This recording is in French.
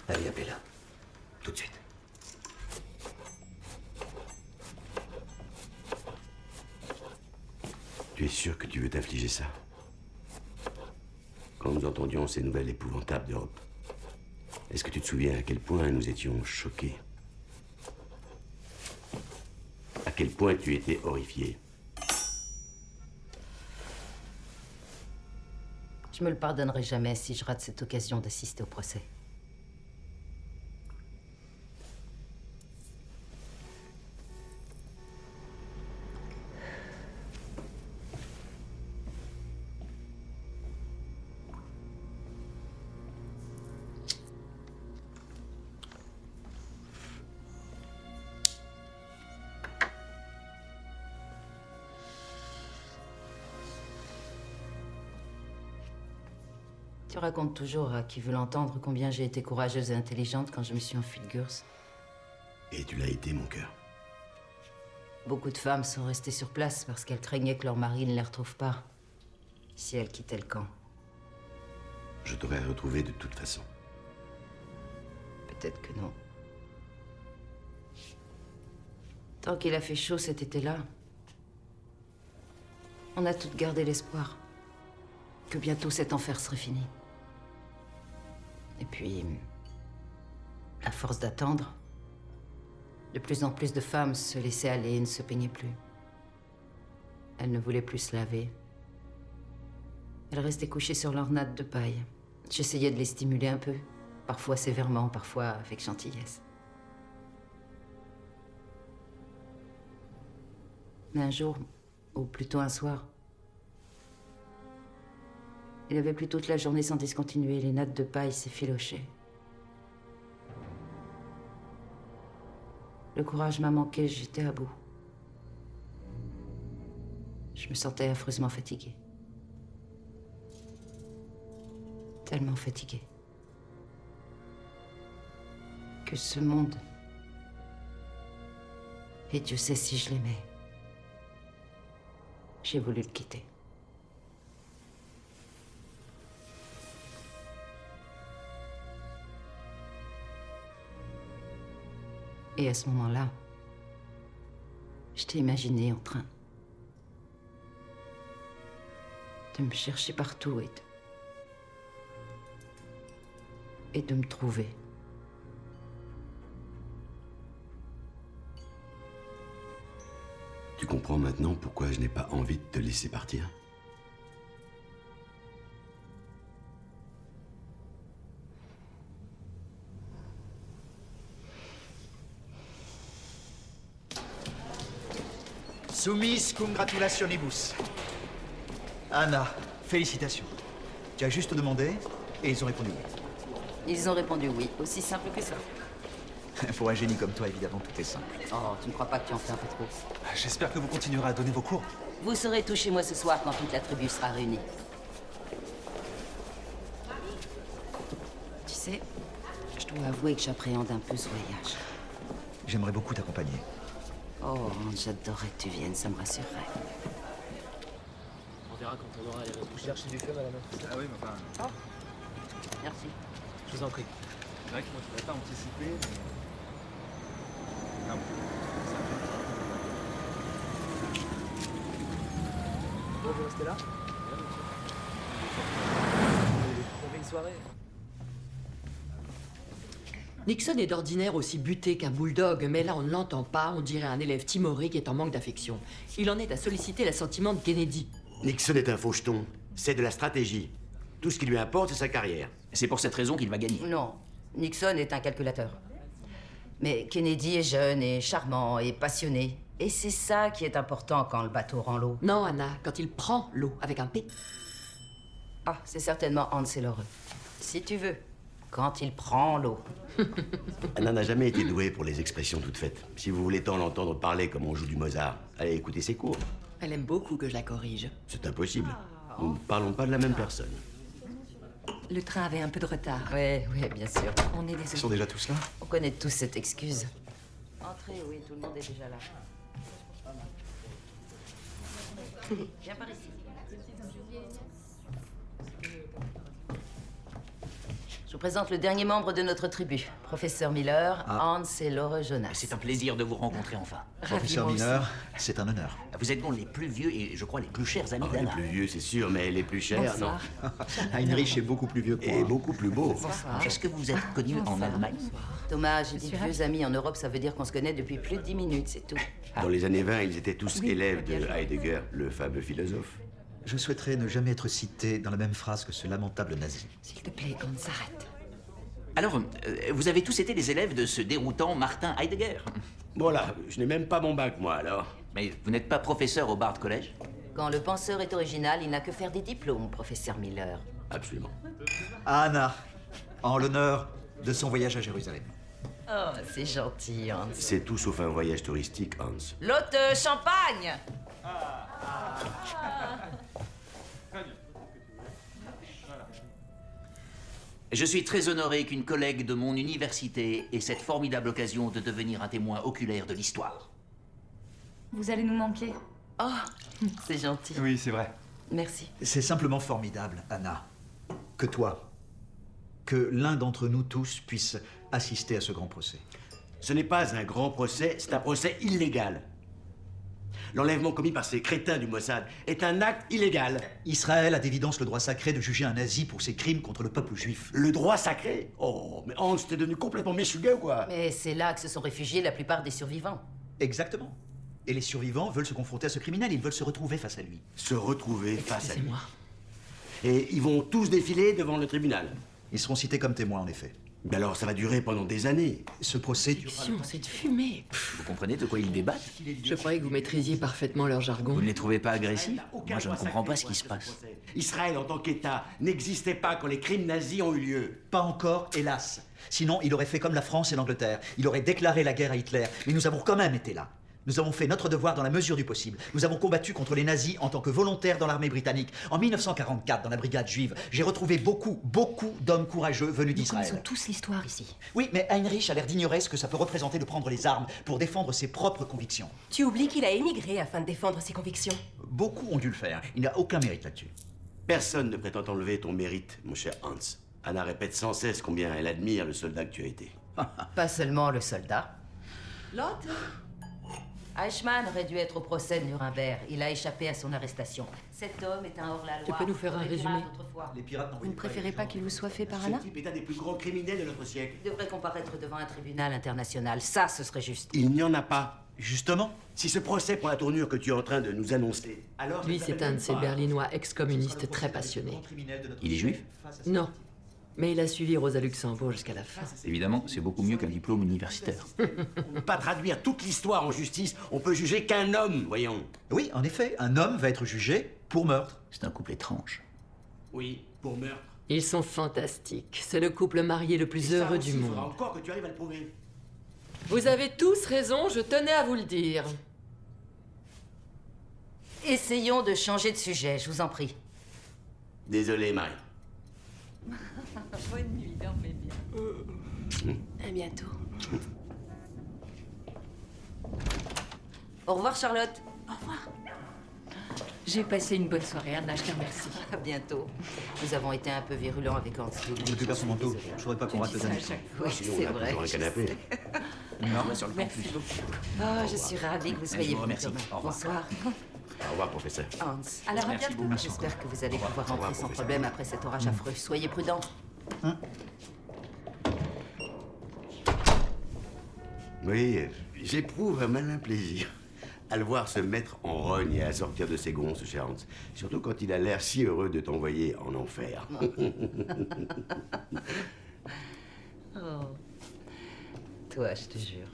Allez, appelez-la. Tout de suite. Tu es sûr que tu veux t'infliger ça? Quand nous entendions ces nouvelles épouvantables d'Europe, est-ce que tu te souviens à quel point nous étions choqués? À quel point tu étais horrifié? Je me le pardonnerai jamais si je rate cette occasion d'assister au procès. Tu racontes toujours à qui veut l'entendre combien j'ai été courageuse et intelligente quand je me suis enfuie de Gurs. Et tu l'as été, mon cœur. Beaucoup de femmes sont restées sur place parce qu'elles craignaient que leur mari ne les retrouve pas si elles quittaient le camp. Je t'aurais retrouvé de toute façon. Peut-être que non. Tant qu'il a fait chaud cet été-là, on a toutes gardé l'espoir que bientôt cet enfer serait fini. Et puis, à force d'attendre, de plus en plus de femmes se laissaient aller et ne se peignaient plus. Elles ne voulaient plus se laver. Elles restaient couchées sur leur natte de paille. J'essayais de les stimuler un peu, parfois sévèrement, parfois avec gentillesse. Mais un jour, ou plutôt un soir, il avait plu toute la journée sans discontinuer, les nattes de paille s'effilochaient. Le courage m'a manqué, j'étais à bout. Je me sentais affreusement fatiguée. Tellement fatiguée. Que ce monde... Et Dieu sait si je l'aimais. J'ai voulu le quitter. Et à ce moment-là, je t'ai imaginé en train de me chercher partout et de me trouver. Tu comprends maintenant pourquoi je n'ai pas envie de te laisser partir? Soumis congratulationibus. Anna, félicitations. Tu as juste demandé et ils ont répondu oui. Ils ont répondu oui, aussi simple que ça. Pour un génie comme toi, évidemment, tout est simple. Oh, tu ne crois pas que tu en fais un peu trop? J'espère que vous continuerez à donner vos cours. Vous serez tous chez moi ce soir quand toute la tribu sera réunie. Tu sais, je dois avouer que j'appréhende un peu ce voyage. J'aimerais beaucoup t'accompagner. Oh, j'adorerais que tu viennes, ça me rassurerait. On verra quand on aura les réponses. Vous cherchez du feu, madame? Ah oui, mais enfin... Merci. Je vous en prie. C'est vrai que moi, je ne pas anticipé, mais... Non. Bon, vous restez là? Vous avez une soirée? Nixon est d'ordinaire aussi buté qu'un bulldog, mais là on ne l'entend pas, on dirait un élève timoré qui est en manque d'affection. Il en est à solliciter l'assentiment de Kennedy. Nixon est un faucheton. C'est de la stratégie. Tout ce qui lui importe, c'est sa carrière. C'est pour cette raison qu'il va gagner. Non, Nixon est un calculateur. Mais Kennedy est jeune et charmant et passionné. Et c'est ça qui est important quand le bateau rend l'eau. Non, Anna, quand il prend l'eau avec un P. Ah, c'est certainement Hans et Lheureux. Si tu veux, quand il prend l'eau. Anna n'a jamais été douée pour les expressions toutes faites. Si vous voulez tant l'entendre parler comme on joue du Mozart, allez écouter ses cours. Elle aime beaucoup que je la corrige. C'est impossible. Nous ne parlons pas de la même personne. Le train avait un peu de retard. Oui, bien sûr. On est Ils sont désolé. déjà tous là? On connaît tous cette excuse. Entrez, oui, tout le monde est déjà là. Viens par ici. Je vous présente le dernier membre de notre tribu, professeur Miller, Hans et Laure Jonas. C'est un plaisir de vous rencontrer enfin. Professeur Miller, c'est un honneur. Vous êtes donc les plus vieux et je crois les plus chers amis Les d'Anna. plus vieux, c'est sûr, mais les plus chers, non. Heinrich est beaucoup plus vieux que moi. Et beaucoup plus beau. Est-ce que vous êtes connu en Allemagne? Thomas, j'ai dit vieux amis en Europe, ça veut dire qu'on se connaît depuis plus de 10 minutes, c'est tout. Dans les années 20, ils étaient tous élèves de Heidegger, le fameux philosophe. Je souhaiterais ne jamais être cité dans la même phrase que ce lamentable nazi. S'il te plaît, on s'arrête. Alors, vous avez tous été les élèves de ce déroutant Martin Heidegger. Voilà, je n'ai même pas mon bac, moi, alors. Mais vous n'êtes pas professeur au Bard College? Quand le penseur est original, il n'a que faire des diplômes, professeur Miller. Absolument. À Anna, en l'honneur de son voyage à Jérusalem. Oh, c'est gentil, Hans. C'est tout sauf un voyage touristique, Hans. L'hôte champagne! Je suis très honoré qu'une collègue de mon université ait cette formidable occasion de devenir un témoin oculaire de l'histoire. Vous allez nous manquer. Oh, c'est gentil. Oui, c'est vrai. Merci. C'est simplement formidable, Anna, que toi, que l'un d'entre nous tous puisse assister à ce grand procès. Ce n'est pas un grand procès, c'est un procès illégal. L'enlèvement commis par ces crétins du Mossad est un acte illégal. Israël a d'évidence le droit sacré de juger un nazi pour ses crimes contre le peuple juif. Le droit sacré? Oh, mais Hans, t'es devenu complètement méchuguet ou quoi? Mais c'est là que se sont réfugiés la plupart des survivants. Exactement. Et les survivants veulent se confronter à ce criminel, ils veulent se retrouver face à lui. Se retrouver face à lui. Excusez-moi. Et ils vont tous défiler devant le tribunal. Ils seront cités comme témoins, en effet. Mais alors, ça va durer pendant des années. Ce procès durera... Fiction, cette fumée. Vous comprenez de quoi ils débattent? Je croyais que vous maîtrisiez parfaitement leur jargon. Vous ne les trouvez pas agressifs? Moi, je ne comprends pas ce qui se passe. Israël, en tant qu'État, n'existait pas quand les crimes nazis ont eu lieu. Pas encore, hélas. Sinon, il aurait fait comme la France et l'Angleterre. Il aurait déclaré la guerre à Hitler. Mais nous avons quand même été là. Nous avons fait notre devoir dans la mesure du possible. Nous avons combattu contre les nazis en tant que volontaires dans l'armée britannique. En 1944, dans la brigade juive, j'ai retrouvé beaucoup d'hommes courageux venus Nous connaissons d'Israël. tous l'histoire ici. Oui, mais Heinrich a l'air d'ignorer ce que ça peut représenter de prendre les armes pour défendre ses propres convictions. Tu oublies qu'il a émigré afin de défendre ses convictions. Beaucoup ont dû le faire. Il n'a aucun mérite là-dessus. Personne ne prétend enlever ton mérite, mon cher Hans. Anna répète sans cesse combien elle admire le soldat que tu as été. Pas seulement le soldat. Lotte? Eichmann aurait dû être au procès de Nuremberg. Il a échappé à son arrestation. Cet homme est un hors-la-loi. Tu peux nous faire un Comme les résumé? pirates autrefois. Les pirates n'en Vous ne préférez pas qu'il vous soit fait par Ce Anna? type est un des plus grands criminels de notre siècle. Il devrait comparaître devant un tribunal international. Ça, ce serait juste. Il n'y en a pas. Justement, Si ce procès prend la tournure que tu es en train de nous annoncer, alors... Lui, c'est un de ces Berlinois ex-communistes très passionnés. Il est juif? Non. Mais il a suivi Rosa Luxembourg jusqu'à la fin. Évidemment, c'est beaucoup mieux qu'un diplôme universitaire. On ne peut pas traduire toute l'histoire en justice, on peut juger qu'un homme, voyons. oui, en effet, un homme va être jugé pour meurtre. C'est un couple étrange. Oui, pour meurtre. Ils sont fantastiques. C'est le couple marié le plus heureux du Il faudra monde. encore que tu arrives à le prouver. Vous avez tous raison, je tenais à vous le dire. Essayons de changer de sujet, je vous en prie. Désolé, Marie. Bonne nuit, dormez bien. À bientôt. Au revoir, Charlotte. Au revoir. J'ai passé une bonne soirée, Anna, je te remercie. À bientôt. Nous avons été un peu virulents avec Hans. Je récupère son manteau. Je voudrais pas qu'on rate Tu le dis ça à dernier. chaque fois. Oui, Sinon, c'est on a vrai. toujours un je canapé. sais. Non, sur le Merci campus. beaucoup. Oh, je suis ravie que vous soyez Je vous venu, remercie. Thomas. Au revoir. Bonsoir. Au revoir, professeur. Hans. Alors, à Merci bientôt. beaucoup. J'espère que vous allez pouvoir revoir, rentrer sans professeur. problème après cet orage affreux. Soyez prudents. Oui, j'éprouve un malin plaisir à le voir se mettre en rogne et à sortir de ses gonds, ce cher Hans. Surtout quand il a l'air si heureux de t'envoyer en enfer. Oh. Toi, je te jure.